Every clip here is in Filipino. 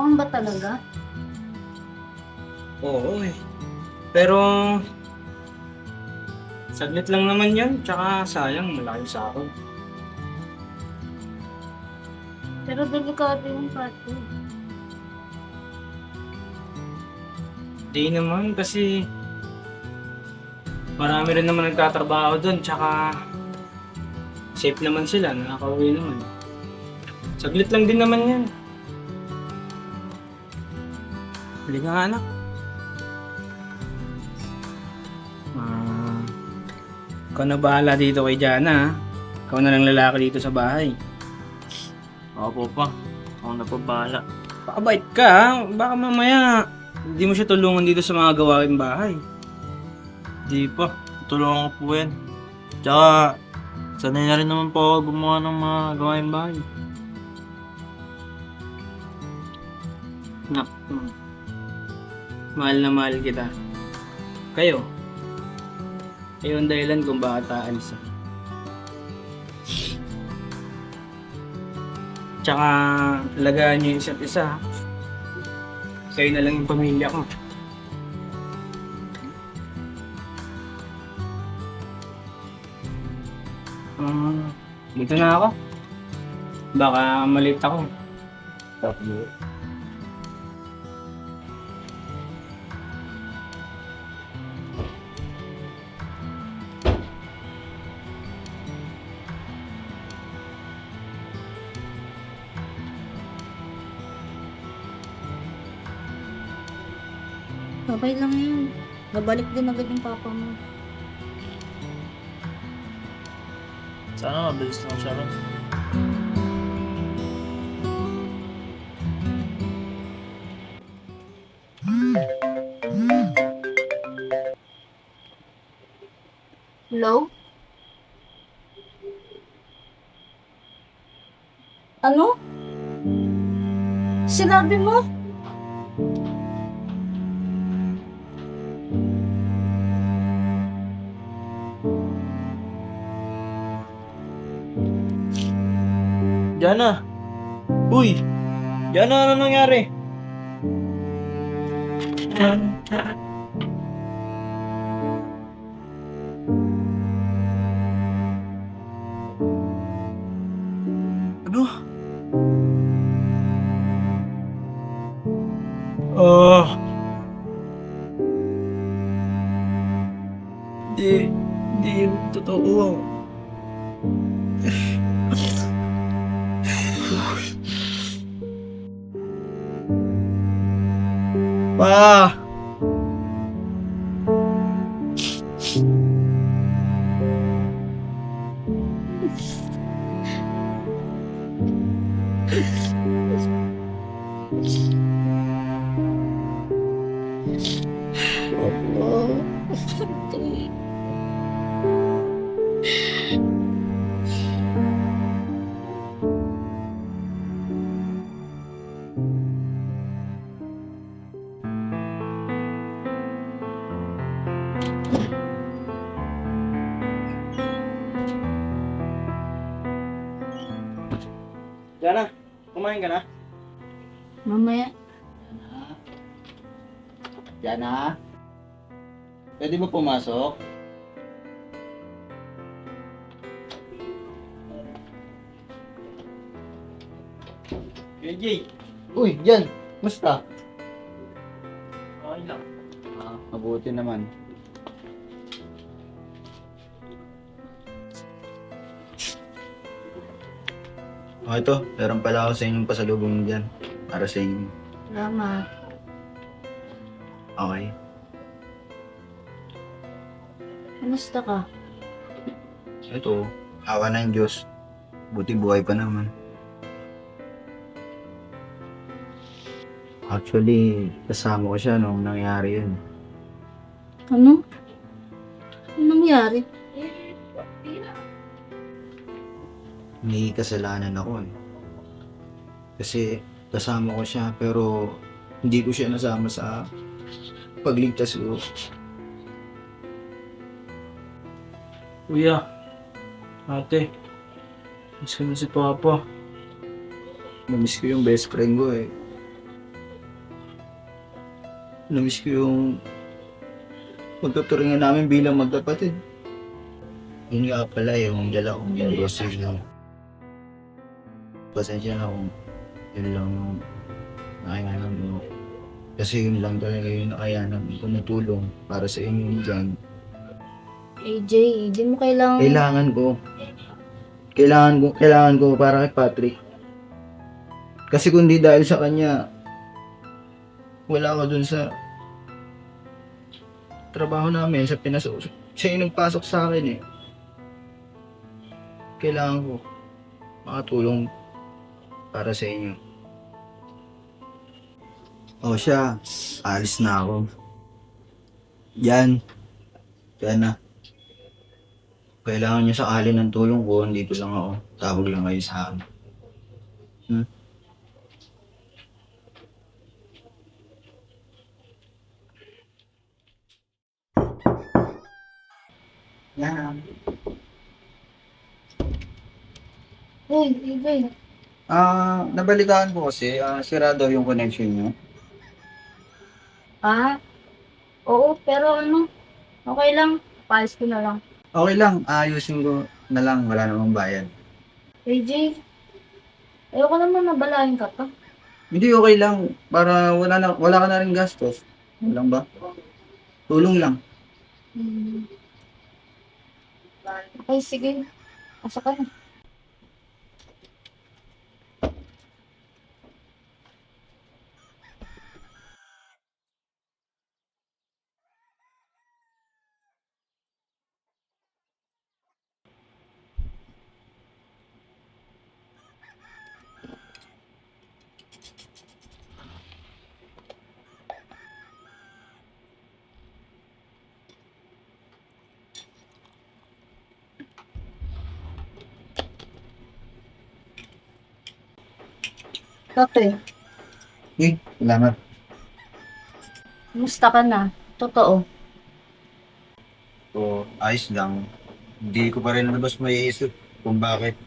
Kailangan ba talaga? Oo eh. Pero, saglit lang naman yun. Tsaka sayang, malaking sahod. Pero delikado yung party. Di naman kasi marami rin naman nagtatrabaho doon. Tsaka safe naman sila, nakakauwi naman. Saglit lang din naman yan. Halika nga anak. Ah, ikaw na bahala dito kay Jana ha. Ikaw na lang lalaki dito sa bahay. Opo pa. Ako na po bahala. Pakabait ka ha. Baka mamaya hindi mo siya tulungan dito sa mga gawain bahay. Di pa. Tulungan ko po yan. Tsaka, sanay na rin naman po ako gumawa ng mga gawain bahay. Nak, mahal na mahal kita. Kayo ang dahilan kung bakit aalis ako. Tsaka, alagaan niyo yung isa't isa. Ha? Kayo na lang yung pamilya ko. Dito na ako. Baka malit ako. Okay lang yun. Nabalik din agad yung papa mo. Sana mabilis lang siya ron. Hello? Ano? Sinabi mo? Jana! Uy! Jana, ano nangyari? Ano? Ah. Di yun totoo. Pa! Jana, kumain ka na? Mamaya. Jana? Pwede ba pumasok? KJ! Uy, Jan! Musta? Okay lang. Mabuti naman. Okay to, meron pala ako sa inyong pasalubong dyan. Para sa inyo. Salamat. Okay. Kamusta ka? Ito, awa ng Diyos. Buti buhay pa naman. Actually, kasama ko siya nung nangyari yun. Ano? Anong nangyari? May kasalanan ako eh. Kasi kasama ko siya pero hindi ko siya nasama sa pagligtas ko. Kuya, ate, miss ko na si Papa. Namiss ko yung best friend ko eh. Namiss ko yung magtuturingan namin bilang magkapatid. Yun nga pala yung dala kong yung grocery lang. Pasensya na kung yun lang yung nakayanan mo. Kasi yun lang talaga yung nakayanan tumutulong para sa inyo dyan. AJ, hindi mo kailangan... Kailangan ko para kay Patrick. Kasi kung di dahil sa kanya, wala ka dun sa trabaho namin, sa pinasok. Siya yung nagpasok sa akin eh. Kailangan ko makatulong para sa inyo. O siya, alis na ako. Yan na. Kailangan niyo sakali ng tulong ko, dito lang ako. Tawag lang kayo sa akin. Yan. Uy, AJ. Nabalitaan ko kasi, sira daw yung connection niyo. Ah? Oo, pero ano? Okay lang. Palis ko na lang. Okay lang, ayusin ko na lang, wala namang bayad. AJ, ayoko naman nabalain ka pa. Hindi, okay lang, para wala ka na rin gastos. Walang ba? Tulong lang. Hmm. Okay, sige. Asa ka na. Tate, Salamat. kumusta ka na? Totoo. So, ayos lang. Hindi ko pa rin labas maiisip kung bakit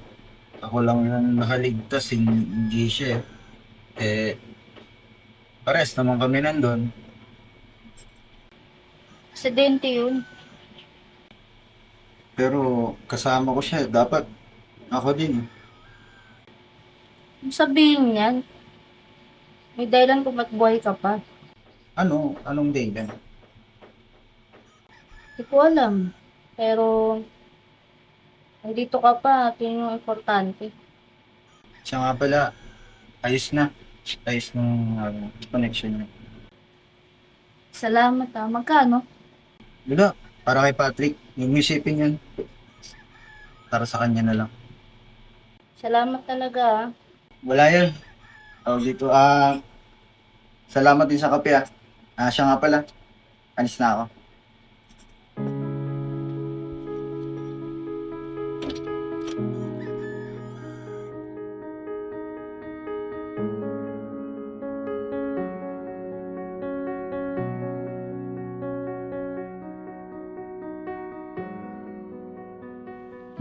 ako lang yung nakaligtas, hindi siya. Eh, pares naman kami nandun. Aksidente yun. Pero kasama ko siya, dapat ako din. Ang sabihin yan, may dahilan kung ba't buhay ka pa. Anong dahilan? Hindi ko alam. Pero, nandito ka pa, at yun yung importante. Siya nga pala, ayos na. Ayos ng connection niya. Salamat ah. Magkano? Wala, para kay Patrick, yung isipin yan. Para sa kanya na lang. Salamat talaga ah. Wala yan. Tawag dito, salamat din sa kape ah. Siya nga pala, alis na ako.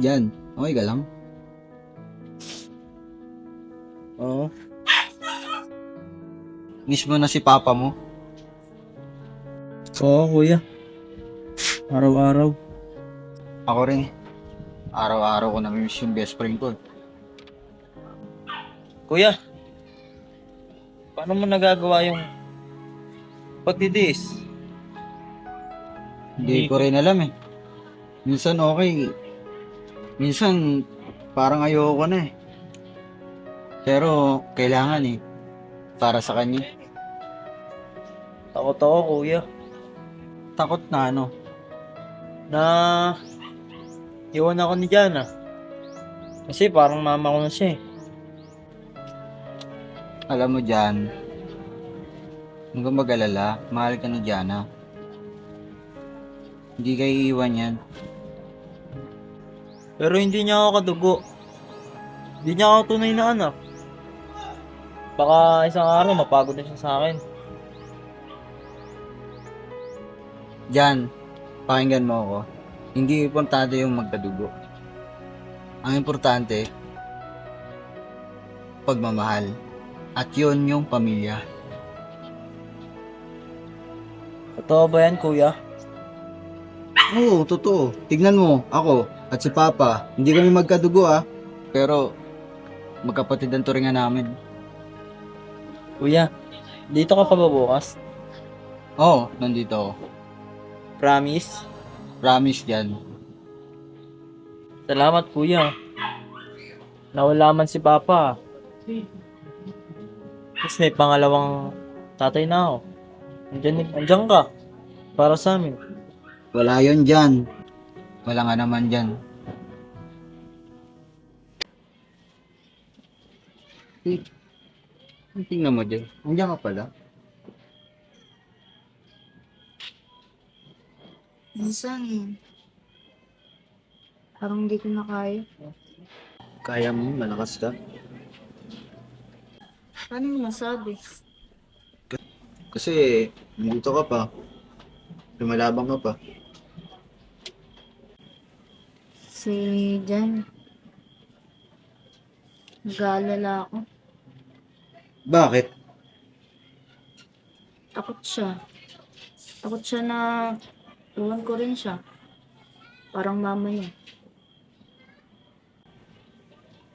Yan, okay ka lang? Oo. Miss mo na si papa mo? Oo, kuya. Araw-araw. Ako rin. Araw-araw ko nami-miss yung best friend ko. Kuya, paano mo nagagawa yung pagtitiis? Hindi ko rin alam eh. Minsan okay. Minsan parang ayoko na eh. Pero kailangan eh. Para sa kanya. Takot ako, kuya. Takot na ano? Na iwan ako ni Jana. Kasi parang mama ko na siya eh. Alam mo dyan, huwag kang mag-alala, mahal ka ni Jana. Hindi kayo iiwan yan. Pero hindi niya ako kadugo. Hindi niya ako tunay na anak. Baka isang araw mapagod na siya sa akin. Jan, pakinggan mo ako. Hindi importante yung magkadugo. Ang importante, pagmamahal. At yun yung pamilya. Totoo ba yan, kuya? Oo, totoo. Tignan mo, ako at si Papa, hindi kami magkadugo pero magkapatid ang turingan namin. Kuya, dito ka pa ba bukas? Oo, nandito ako. Promise? Promise yan. Salamat, kuya. Nawala man si Papa. Tapos may pangalawang tatay na ako. Andiyan ka. Para sa amin. Wala yon dyan. Wala nga naman dyan. Tingnan mo dyan. Andiyan ka pala. Minsan, parang hindi ko na kaya. Kaya mo, malakas ka. Paano mo nasabi? Kasi, nandito ka pa. Lumalabang ka pa. Si Jan, nag-aalala ako. Bakit? Takot siya. Takot siya na iwan ko rin siya. Parang mama niya.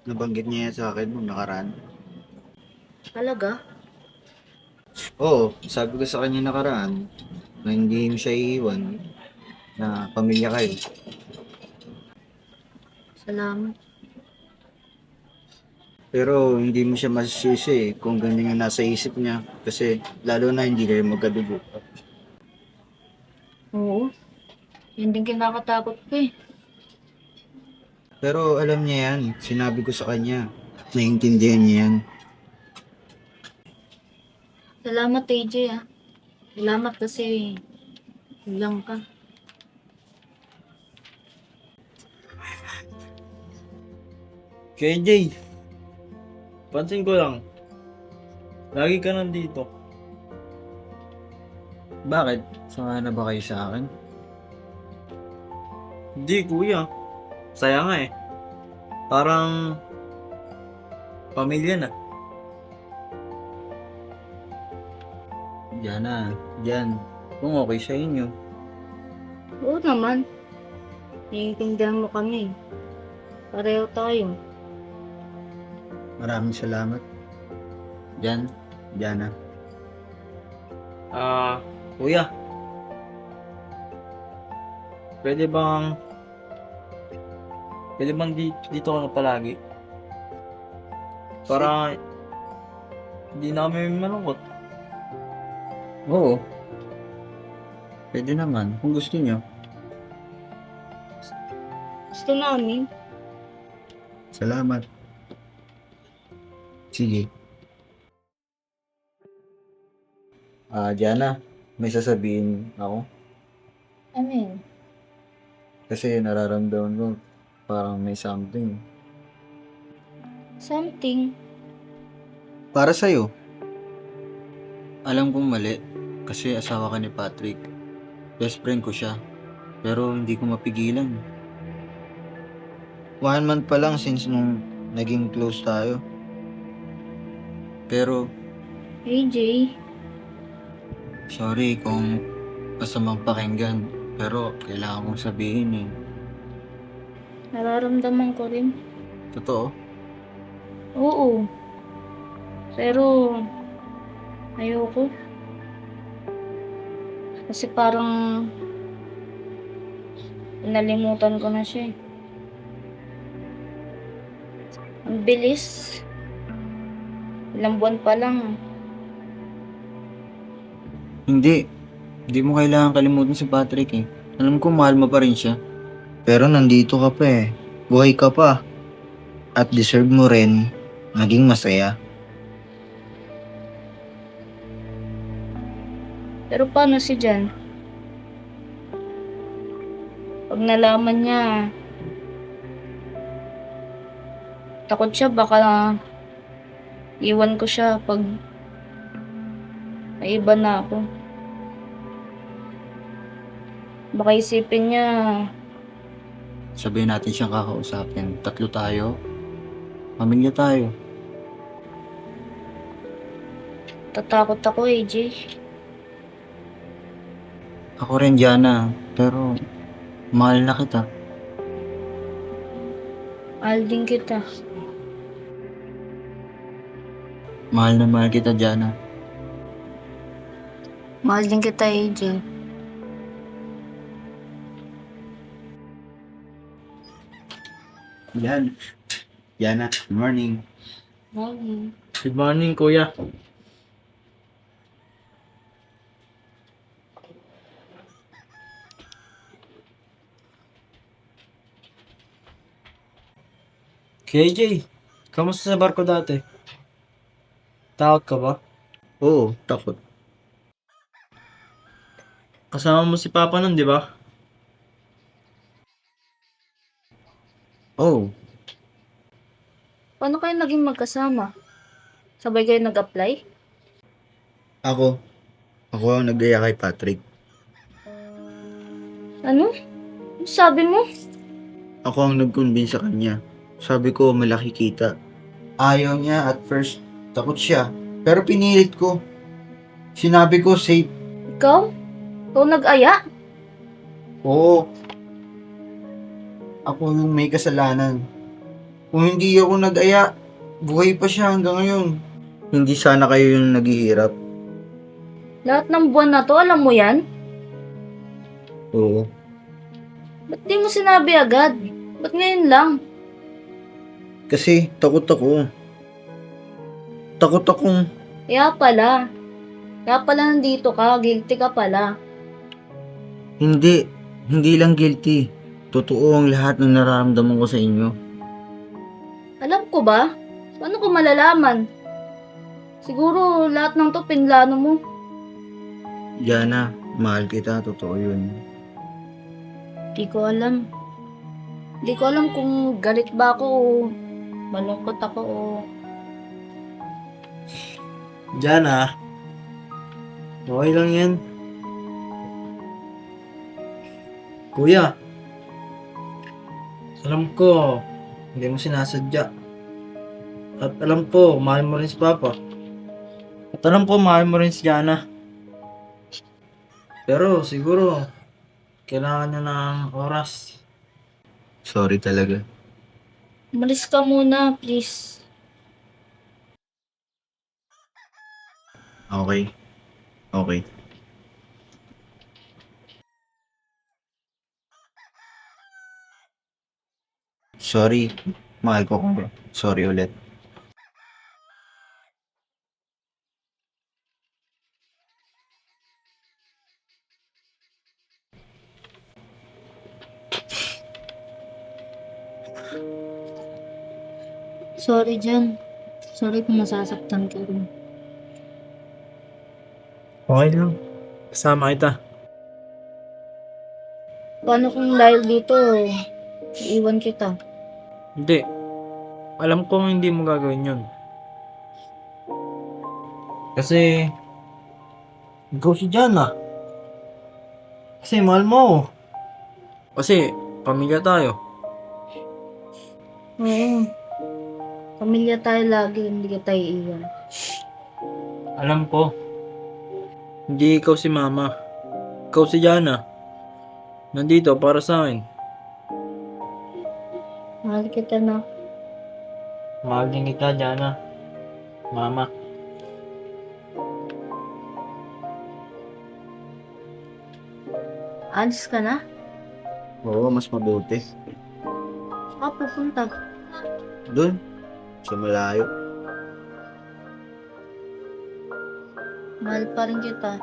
Nabanggit niya yan sa akin nung nakaraan. Talaga? Oo, sabi ko sa kanya nakaraan na hindi mo siya iiwan, na pamilya kayo. Salamat. Pero hindi mo siya masisisi kung ganyan yung nasa isip niya kasi lalo na hindi kayo magkadugo. Oo. Yun din kinakatakot ko eh. Pero alam niya yan, sinabi ko sa kanya. Naiintindihan niya yan. Salamat AJ ah. Salamat kasi lang ka. KJ, pansin ko lang. Lagi ka nandito. Bakit? Sama na ba kayo sa akin? Hindi, kuya. Saya nga eh. Parang pamilya na. Diyan na, diyan. Kung okay sa inyo. Oo naman. Naiintindihan mo kami. Pareho tayo. Maraming salamat. Diyan, diyan na. Kuya. Pwede bang dito ka na palagi? Para hindi na kami malungkot. Oo. Pwede naman, kung gusto niyo. Gusto namin. Salamat. Sige. Diana, may sasabihin ako. Ano yun? Kasi nararamdaman ko parang may something. Something. Para sa'yo. Alam kong mali kasi asawa ka ni Patrick. Best friend ko siya. Pero hindi ko mapigilan. 1 month pa lang since nung naging close tayo. Pero AJ, sorry kung masamang pakinggan. Pero kailangan kong sabihin eh. nararamdaman ko rin. Totoo? Oo. Pero, ayoko. Kasi parang nalimutan ko na siya eh. Ang bilis. Ilang buwan pa lang. Hindi. Hindi mo kailangan kalimutan si Patrick eh. Alam ko mahal mo pa rin siya. Pero nandito ka pa eh. Buhay ka pa. At deserve mo rin maging masaya. Pero paano si Jan? Pag nalaman niya, takot siya baka iwan ko siya pag may iba na ako. Baka isipin niya, Sabihin natin siyang kakausapin. 3 tayo. Pamilya tayo. tatakot ako AJ. Ako rin, Jana. Pero, mahal na kita. Mahal din kita. Mahal na mahal kita, Jana. Mahal din kita, AJ. Yan. Jana, good morning. Morning. Good morning, kuya. KJ, kamusta sa barko dati? Takot ka ba? Oo, takot. Kasama mo si Papa nun, di ba? Oo. Paano kayo naging magkasama? Sabay kayo nag-apply? Ako. Ako ang nag-aya kay Patrick. Ano? Ano sabi mo? Ako ang nag-convince sa kanya. Sabi ko, malaki kita. Ayaw niya at first. Takot siya. Pero pinilit ko. Sinabi ko, safe. Ikaw? Ikaw nag-aya? Oo. Ako yung may kasalanan. Kung hindi ako nag-aya, buhay pa siya hanggang ngayon. Hindi sana kayo yung naghihirap. Lahat ng buwan na to, alam mo yan? Oo. Ba't di mo sinabi agad? Ba't ngayon lang? Kasi takot ako. Takot akong Kaya pala. Kaya pala nandito ka, guilty ka pala. hindi. Hindi lang guilty. Totoo ang lahat ng nararamdaman ko sa inyo. Alam ko ba? Paano ko malalaman? Siguro lahat ng to pinlano mo. Jana, mahal kita. Totoo yun. Di ko alam. Di ko alam kung galit ba ako o malungkot ako o... Jana. Okay lang yan. Kuya. Alam ko, hindi mo sinasadya. At alam ko, mahal mo rin si Papa. At alam ko, mahal mo rin si Jana. Pero siguro, kailangan niya ng oras. Sorry talaga. Umalis ka muna, please. Okay. Okay. Sorry. Mahal ko kung sorry ulit. Sorry Jan. Sorry kung nasasaktan ka rin. Okay lang. Kasama kita. Paano kung dahil dito, iiwan kita? Hindi. Alam kong hindi mo gagawin yun. Kasi, ikaw si Jana. Kasi mahal mo ako. Kasi, pamilya tayo. Oo. Pamilya tayo lagi, hindi kita iiwan. Alam ko. Hindi ikaw si Mama. Ikaw si Jana. Nandito para sa akin. Mahal kita na. Mahal din kita, Jana. Mama. Alis ka na? Oo, mas mabuti. Saan ka pupunta? Doon. Sa malayo. Mahal pa rin kita.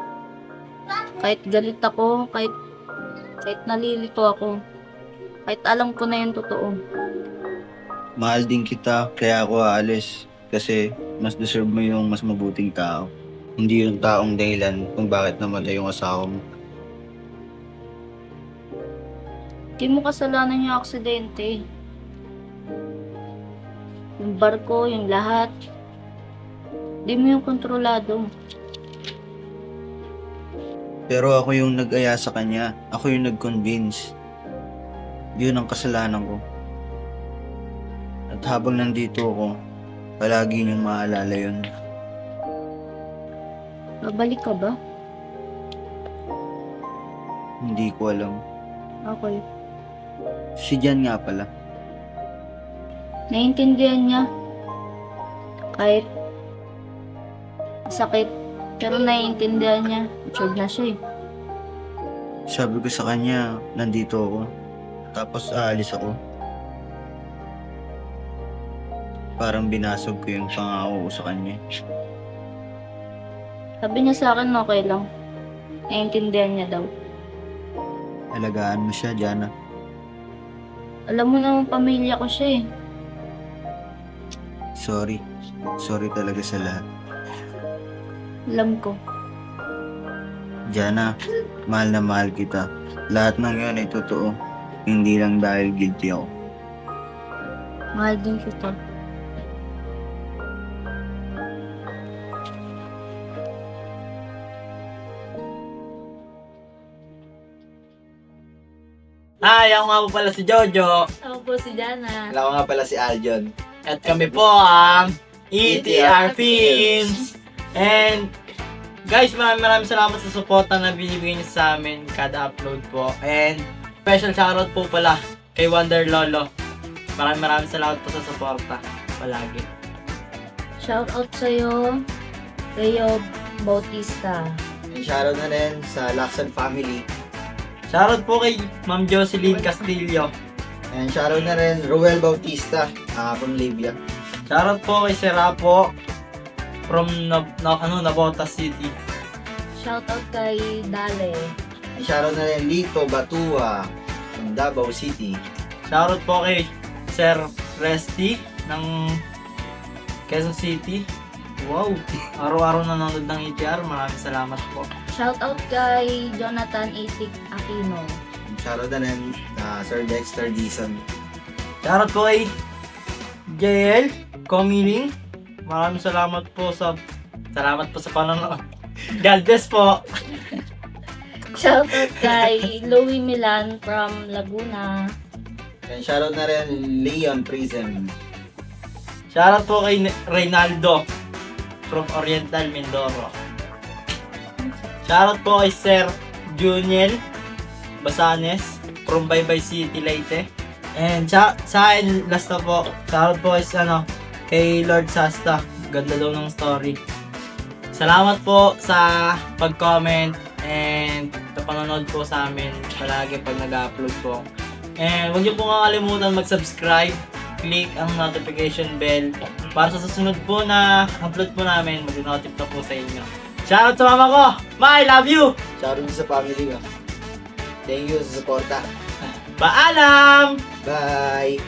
Kahit galit ako, kahit nalilito ako, kahit alam ko na yung totoo. Mahal din kita, kaya ako aalis. Kasi mas deserve mo yung mas mabuting tao. Hindi yung taong dahilan kung bakit namatay yung asawa mo. Di mo kasalanan yung aksidente. Yung barko, yung lahat. Di mo yung kontrolado. Pero ako yung nag-aya sa kanya. Ako yung nag-convince. Yun ang kasalanan ko. At habang nandito ako, palagi niyong maalala yun. Babalik ka ba? Hindi ko alam. Okay. Si Jan nga pala. Naiintindihan niya. Kahit sakit, pero naiintindihan niya. Matured na siya eh. Sabi ko sa kanya, nandito ako. Tapos aalis ako. Parang binasog ko yung pangako ko sa kanya. Sabi niya sa akin okay lang. Naiintindihan niya daw. Alagaan mo siya, Jana. Alam mo naman pamilya ko siya eh. Sorry. Sorry talaga sa lahat. Alam ko. Jana, mahal na mahal kita. Lahat ng yun ay totoo. Hindi lang dahil guilty ako. Mahal din kita. Hi, ako nga po pala si Jojo. Ako po si Jana. Ako nga pala si Aljon. At kami po ang ETR Films. And guys, maraming salamat sa suporta na binibigay niyo sa amin kada upload po. And special shoutout po pala kay Wonder Lolo. Maraming salamat po sa suporta palagi. Shout out sa'yo, Leo Bautista. And shoutout na rin sa Lacson family. Shoutout po kay Ma'am Jocelyn Castillo. And shoutout na rin Ruel Bautista from Libya. Shoutout po kay Serapo from Navotas City. Shout out kay Dale. And shoutout na rin Lito Batua from Davao City. Shoutout po kay Sir Resty ng Quezon City. Wow! Araw-araw nanonood ng ETR. Maraming salamat po. Shout out kay Jonathan Itik Aquino. And shoutout na rin Sir Dexter Dizon. Shoutout po kay JL Comiling. Maraming salamat po sa panonood. God bless po. Shout out kay Louie Milan from Laguna. And shoutout na rin Leon Prism. Shoutout po kay Reynaldo from Oriental Mindoro. Shoutout po kay Sir Juniel Basanes from Baybay City, Leyte. And sa akin, last na po, shoutout po kay Lord Sasta. Ganda daw ng story. Salamat po sa pag-comment and sa panonood po sa amin palagi pag nag-upload po. And huwag niyo po kakalimutan mag-subscribe, click ang notification bell para sa susunod po na upload po namin, mag-notif na po sa inyo. Shoutout sa mama ko! Ma, I love you! Shoutout sa family ko. Thank you sa suporta. Paalam! Bye!